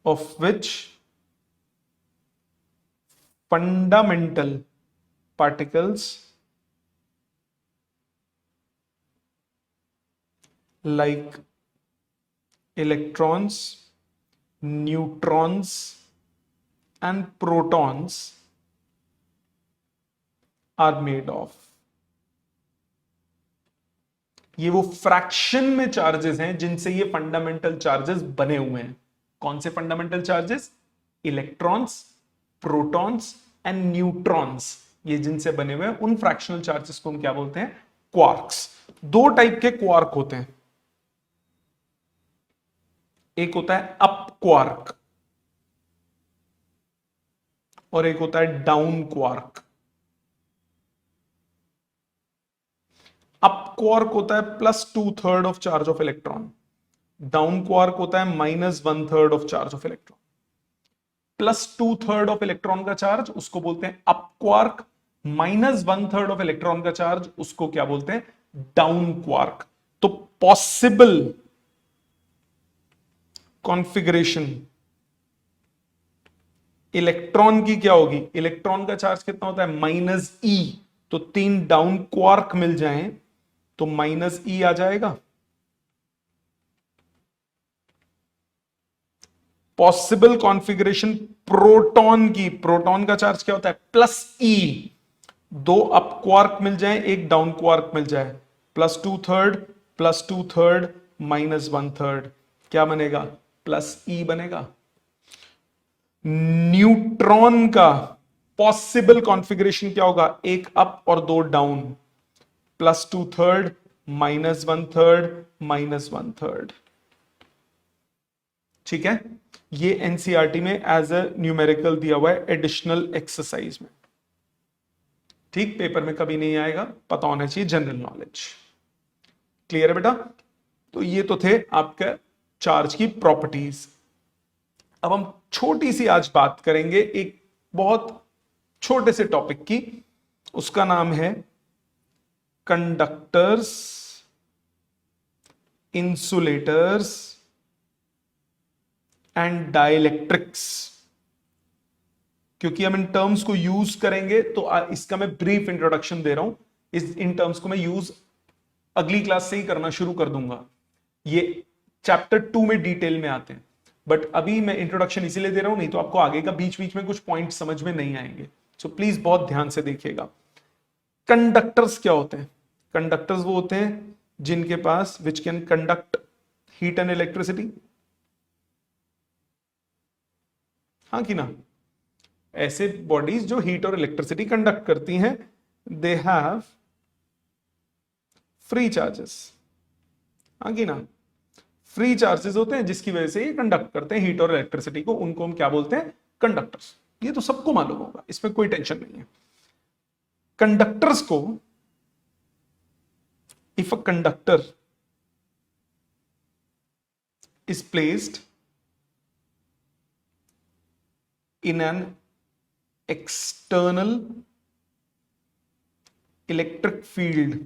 of which fundamental particles like electrons, neutrons and protons are made of। ये वो फ्रैक्शन में चार्जेस हैं जिनसे ये फंडामेंटल चार्जेस बने हुए हैं। कौन से fundamental charges? Electrons, protons and neutrons, ये जिनसे बने हुए हैं उन फ्रैक्शनल चार्जेस को हम क्या बोलते हैं? क्वार्क्स। दो टाइप के क्वार्क होते हैं, एक होता है अप क्वार्क और एक होता है डाउन क्वार्क। अप क्वार्क होता है +2/3 of charge of electron, down quark होता है -1/3 of charge of electron. +2/3 of electron का चार्ज उसको बोलते हैं अप क्वार्क, -1/3 ऑफ इलेक्ट्रॉन का चार्ज उसको क्या बोलते हैं? Down quark. तो पॉसिबल कॉन्फ़िगरेशन इलेक्ट्रॉन की क्या होगी, इलेक्ट्रॉन का चार्ज कितना होता है, -e। तो 3 डाउन क्वार्क मिल जाएं तो -e आ जाएगा। पॉसिबल कॉन्फ़िगरेशन प्रोटॉन की, प्रोटॉन का चार्ज क्या होता है, +e। 2 अप क्वार्क मिल जाए, 1 डाउन क्वार्क मिल जाए, +2/3 +2/3 -1/3, क्या बनेगा, +e बनेगा। न्यूट्रॉन का पॉसिबल कॉन्फ़िगरेशन क्या होगा, 1 अप और 2 डाउन, +2/3 -1/3 -1/3। ठीक है, ये एनसीईआरटी में एज अ न्यूमेरिकल दिया हुआ है एडिशनल एक्सरसाइज में। ठीक, पेपर में कभी नहीं आएगा, पता होना चाहिए, जनरल नॉलेज। क्लियर है बेटा। तो ये तो थे आपके चार्ज की प्रॉपर्टीज। अब हम छोटी सी आज बात करेंगे एक बहुत छोटे से टॉपिक की, उसका नाम है कंडक्टर्स, इंसुलेटर्स एंड डाइलेक्ट्रिक्स। क्योंकि हम इन टर्म्स को यूज करेंगे तो इसका मैं ब्रीफ इंट्रोडक्शन दे रहा हूं। इन टर्म्स को मैं यूज अगली क्लास से ही करना शुरू कर दूंगा। ये चैप्टर 2 में डिटेल में आते हैं, बट अभी मैं इंट्रोडक्शन इसीलिए दे रहा हूं, नहीं तो आपको आगे का बीच बीच में कुछ पॉइंट समझ में नहीं आएंगे। सो प्लीज बहुत ध्यान से देखिएगा। कंडक्टर्स क्या होते हैं, कंडक्टर्स वो होते हैं जिनके पास which can conduct heat and electricity, हाँ कि ना, ऐसे बॉडीज जो हीट और इलेक्ट्रिसिटी कंडक्ट करती हैं, दे हैव फ्री चार्जेस, हाँ कि ना, फ्री चार्जेस होते हैं जिसकी वजह से ये कंडक्ट करते हैं हीट और इलेक्ट्रिसिटी को, उनको हम क्या बोलते हैं, कंडक्टर्स। ये तो सबको मालूम होगा, इसमें कोई टेंशन नहीं है। कंडक्टर्स को, if a conductor is placed in an external electric field,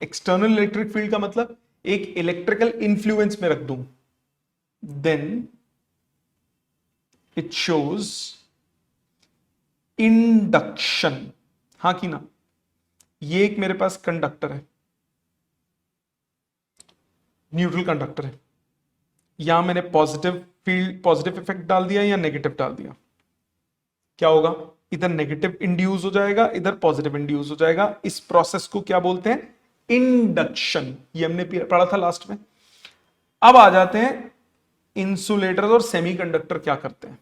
external electric field का मतलब एक इलेक्ट्रिकल इंफ्लुएंस में रख दूं, देन इट शोज इंडक्शन, हाँ कि ना। ये एक मेरे पास कंडक्टर है, न्यूट्रल कंडक्टर है, यहां मैंने पॉजिटिव फील्ड, पॉजिटिव इफेक्ट डाल दिया या नेगेटिव डाल दिया, क्या होगा, इधर नेगेटिव इंड्यूस हो जाएगा, इधर पॉजिटिव इंड्यूस हो जाएगा। इस प्रोसेस को क्या बोलते हैं, इंडक्शन। ये हमने पढ़ा था लास्ट में। अब आ जाते हैं इंसुलेटर और सेमीकंडक्टर क्या करते हैं।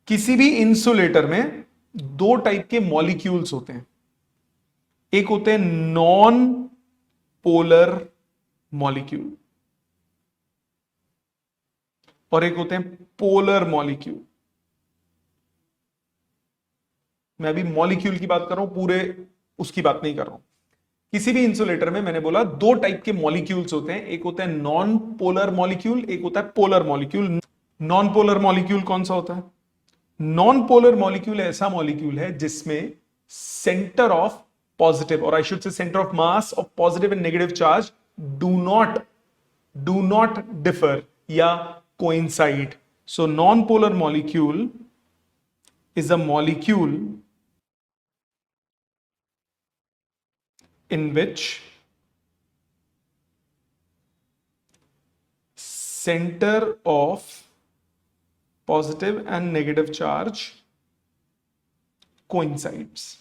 किसी भी इंसुलेटर में 2 टाइप के मॉलिक्यूल्स होते हैं, एक होते हैं नॉन पोलर मॉलिक्यूल और एक होते हैं पोलर मॉलिक्यूल। मैं अभी मॉलिक्यूल की बात कर रहा हूं, पूरे उसकी बात नहीं कर रहा हूं। किसी भी इंसुलेटर में मैंने बोला 2 टाइप के मॉलिक्यूल्स होते हैं, एक होता है नॉन पोलर मॉलिक्यूल, एक होता है polar molecule. Non polar molecule कौन सा होता है, नॉन पोलर मॉलिक्यूल ऐसा मॉलिक्यूल है जिसमें सेंटर ऑफ पॉजिटिव, और I should say centre of mass of positive and negative charge do not differ या coincide. So non polar molecule is a molecule in which center of positive and negative charge coincides।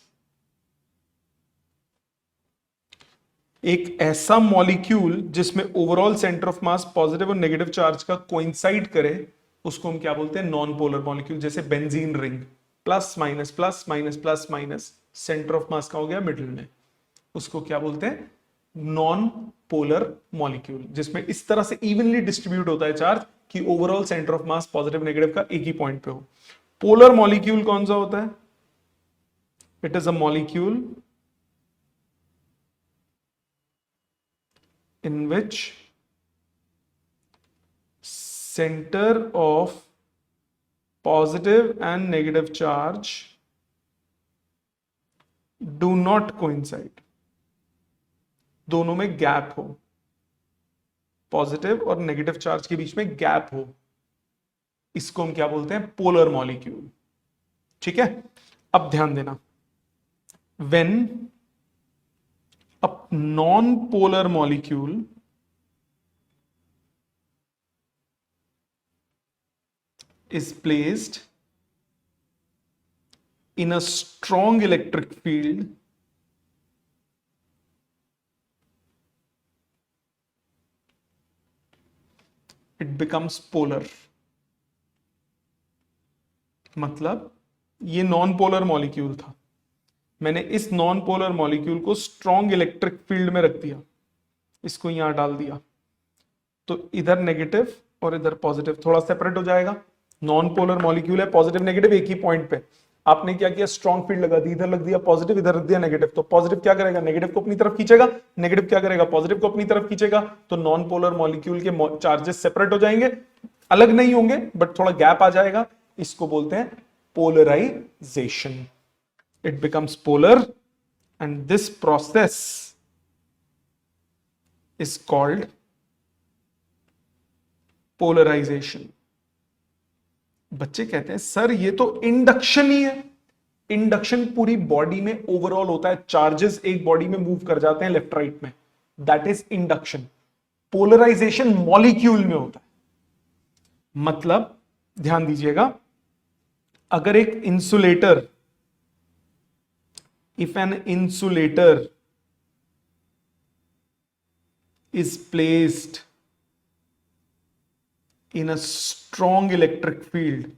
एक ऐसा molecule जिसमें overall centre of mass positive और negative charge का coincide करे, उसको हम क्या बोलते हैं, नॉन पोलर मॉलिक्यूल। जैसे benzene ring, plus minus plus minus plus minus, centre of मास का हो गया मिडिल में, उसको क्या बोलते हैं, नॉन पोलर मॉलिक्यूल, जिसमें इस तरह से इवनली डिस्ट्रीब्यूट होता है चार्ज कि overall centre of mass positive negative का एक ही पॉइंट पे हो। पोलर मॉलिक्यूल कौन सा होता है, it is a molecule in which center of positive and negative charge do not coincide, दोनों में गैप हो, पॉजिटिव और नेगेटिव चार्ज के बीच में गैप हो, इसको हम क्या बोलते हैं, पोलर मॉलिक्यूल। ठीक है, अब ध्यान देना, when a non polar molecule is placed in a strong electric field, it becomes polar। मतलब ये नॉन पोलर मॉलिक्यूल था, मैंने इस नॉन पोलर मॉलिक्यूल को स्ट्रॉन्ग इलेक्ट्रिक फील्ड में रख दिया, इसको यहां डाल दिया, तो इधर नेगेटिव और इधर पॉजिटिव थोड़ा सेपरेट हो जाएगा। नॉन पोलर मॉलिक्यूल है, पॉजिटिव नेगेटिव एक ही पॉइंट पे, आपने क्या किया, स्ट्रॉन्ग फील्ड लगा दी, इधर लग दिया पॉजिटिव, इधर रख दिया नेगेटिव, तो पॉजिटिव क्या करेगा, नेगेटिव को अपनी तरफ खींचेगा, नेगेटिव क्या करेगा, पॉजिटिव को अपनी तरफ खींचेगा, तो नॉन पोलर मॉलिक्यूल के चार्जेस सेपरेट हो जाएंगे, अलग नहीं होंगे बट थोड़ा गैप आ जाएगा, इसको बोलते हैं polarization. It becomes polar and this process is called polarization. बच्चे कहते हैं सर ये तो इंडक्शन ही है। इंडक्शन पूरी बॉडी में ओवरऑल होता है, चार्जेस एक बॉडी में मूव कर जाते हैं लेफ्ट राइट में, that is induction. Polarization molecule में होता है। मतलब ध्यान दीजिएगा, अगर एक insulator, if an insulator is placed in a strong electric field,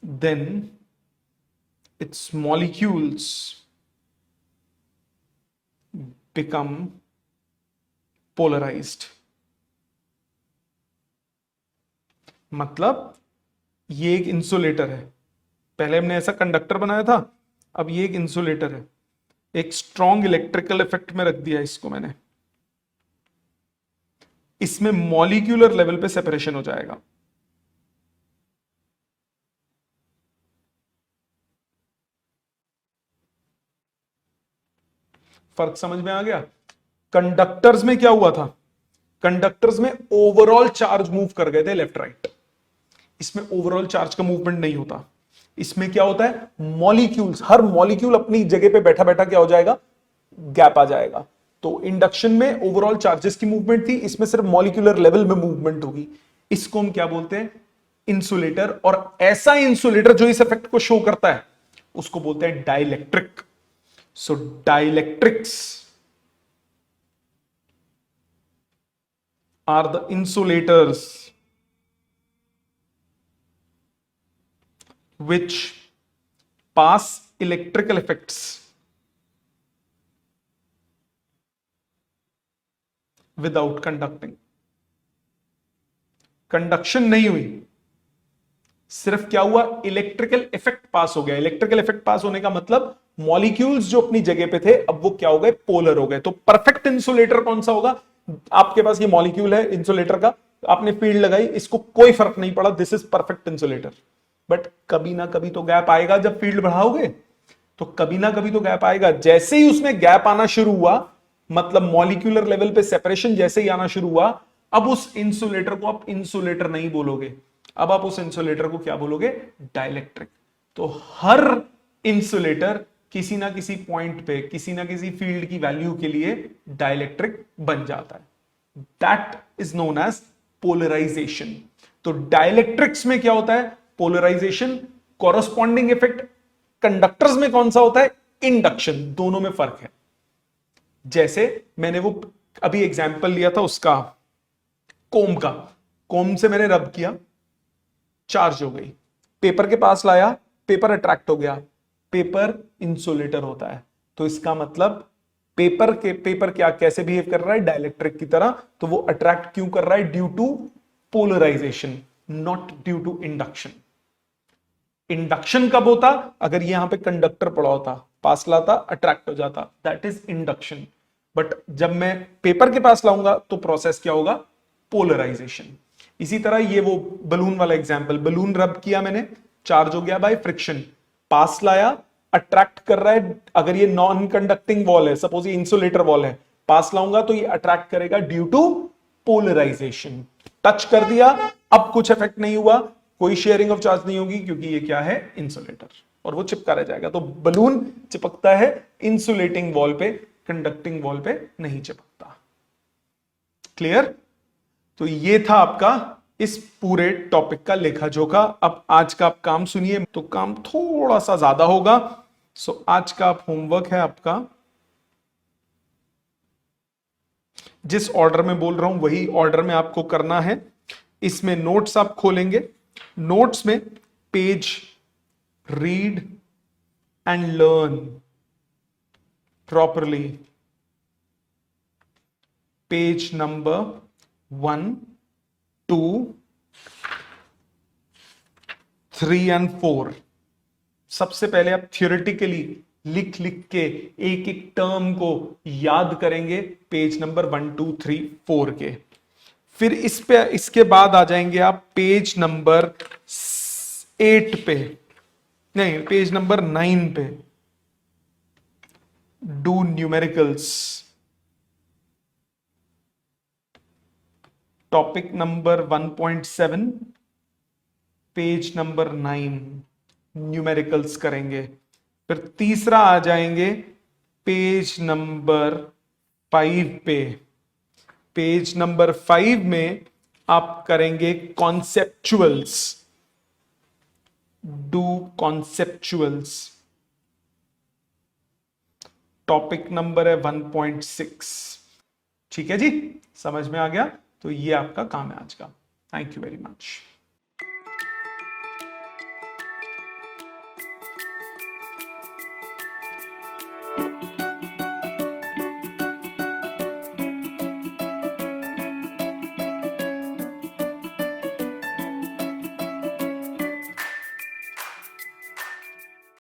then its molecules become polarized। मतलब ये एक इंसुलेटर है, पहले हमने ऐसा कंडक्टर बनाया था, अब ये एक इंसुलेटर है, एक स्ट्रॉन्ग इलेक्ट्रिकल इफेक्ट में रख दिया इसको मैंने, इसमें मॉलिक्यूलर लेवल पे सेपरेशन हो जाएगा। फर्क समझ में आ गया? कंडक्टर्स में क्या हुआ था, कंडक्टर्स में ओवरऑल चार्ज मूव कर गए थे लेफ्ट राइट, इसमें ओवरऑल चार्ज का मूवमेंट नहीं होता। इसमें क्या होता है, मॉलिक्यूल्स, हर मॉलिक्यूल अपनी जगह पे बैठा बैठा क्या हो जाएगा, गैप आ जाएगा। तो इंडक्शन में ओवरऑल चार्जेस की मूवमेंट थी, इसमें सिर्फ मॉलिक्यूलर लेवल में मूवमेंट होगी। इसको हम क्या बोलते हैं, इंसुलेटर। और ऐसा इंसुलेटर जो इस इफेक्ट को शो करता है उसको बोलते हैं dielectric. So dielectrics are the insulators which pass electrical effects without conducting। Conduction नहीं हुई, सिर्फ क्या हुआ, इलेक्ट्रिकल इफेक्ट पास हो गया। इलेक्ट्रिकल इफेक्ट पास होने का मतलब मॉलिक्यूल्स जो अपनी जगह पे थे अब वो क्या हो गए, पोलर हो गए। तो परफेक्ट इंसुलेटर कौन सा होगा, आपके पास ये मॉलिक्यूल है इंसुलेटर का, आपने फील्ड लगाई, इसको कोई फर्क नहीं पड़ा, this is perfect insulator. But कभी ना कभी तो गैप आएगा, जब फील्ड बढ़ाओगे तो कभी ना कभी तो गैप आएगा। जैसे ही उसमें गैप आना शुरू हुआ, मतलब मॉलिक्यूलर लेवल पे सेपरेशन जैसे ही आना शुरू हुआ, अब उस इंसुलेटर को आप इंसुलेटर नहीं बोलोगे, अब आप उस इंसुलेटर को क्या बोलोगे, डाइलेक्ट्रिक। तो हर इंसुलेटर किसी ना किसी पॉइंट पे किसी ना किसी फील्ड की वैल्यू के लिए डाइलेक्ट्रिक बन जाता है। That is known as polarization. तो डाइलेक्ट्रिक्स में क्या होता है, पोलराइजेशन। कॉरस्पॉन्डिंग इफेक्ट कंडक्टर्स में कौन सा होता है, इंडक्शन। दोनों में फर्क है। जैसे मैंने वो अभी एग्जांपल लिया था उसका, कोम का, कोम से मैंने रब किया, चार्ज हो गई, पेपर के पास लाया, पेपर अट्रैक्ट हो गया। पेपर इंसुलेटर होता है, तो इसका मतलब पेपर क्या कैसे बिहेव कर रहा है, डाइलेक्ट्रिक की तरह। तो वो अट्रैक्ट क्यों कर रहा है, due to polarization, not due to induction. Induction कब होता, अगर यहां पे कंडक्टर पड़ा होता, पास लाता, अट्रैक्ट हो जाता, दैट इज इंडक्शन। बट जब मैं पेपर के पास लाऊंगा तो प्रोसेस क्या होगा, पोलराइजेशन। इसी तरह ये वो बलून वाला एग्जांपल, बलून रब किया मैंने, चार्ज हो गया बाय फ्रिक्शन, पास लाया, अट्रैक्ट कर रहा है। अगर ये नॉन कंडक्टिंग वॉल है, सपोज ये इंसुलेटर वॉल है, पास लाऊंगा तो ये अट्रैक्ट करेगा ड्यू टू पोलराइजेशन। टच कर दिया, अब कुछ इफेक्ट नहीं हुआ, कोई शेयरिंग ऑफ चार्ज नहीं होगी, क्योंकि ये क्या है, इंसुलेटर, और वो चिपका रह जाएगा। तो बलून चिपकता है इंसुलेटिंग वॉल पे, कंडक्टिंग वॉल पे नहीं चिपकता। क्लियर? तो ये था आपका इस पूरे टॉपिक का लेखा जोखा। अब आज का आप काम सुनिए, तो काम थोड़ा सा ज्यादा होगा। सो आज का आप होमवर्क है आपका, जिस ऑर्डर में बोल रहा हूं वही ऑर्डर में आपको करना है। इसमें नोट्स आप खोलेंगे, नोट्स में page read and learn properly, page number 1, 2, 3 and 4। सबसे पहले आप थियोरेटिकली लिख लिख के एक एक टर्म को याद करेंगे, पेज नंबर 1, 2, 3, 4 के। फिर इस पे, इसके बाद आ जाएंगे आप पेज नंबर 8 पे, नहीं पेज नंबर 9 पे, do numericals, topic number 1.7, page number 9 numericals करेंगे। फिर तीसरा आ जाएंगे पेज नंबर 5 पे, पेज नंबर 5 में आप करेंगे कॉन्सेप्चुअल्स, डू कॉन्सेप्चुअल्स, टॉपिक नंबर है 1.6। ठीक है जी, समझ में आ गया? तो ये आपका काम है आज का। Thank you very much.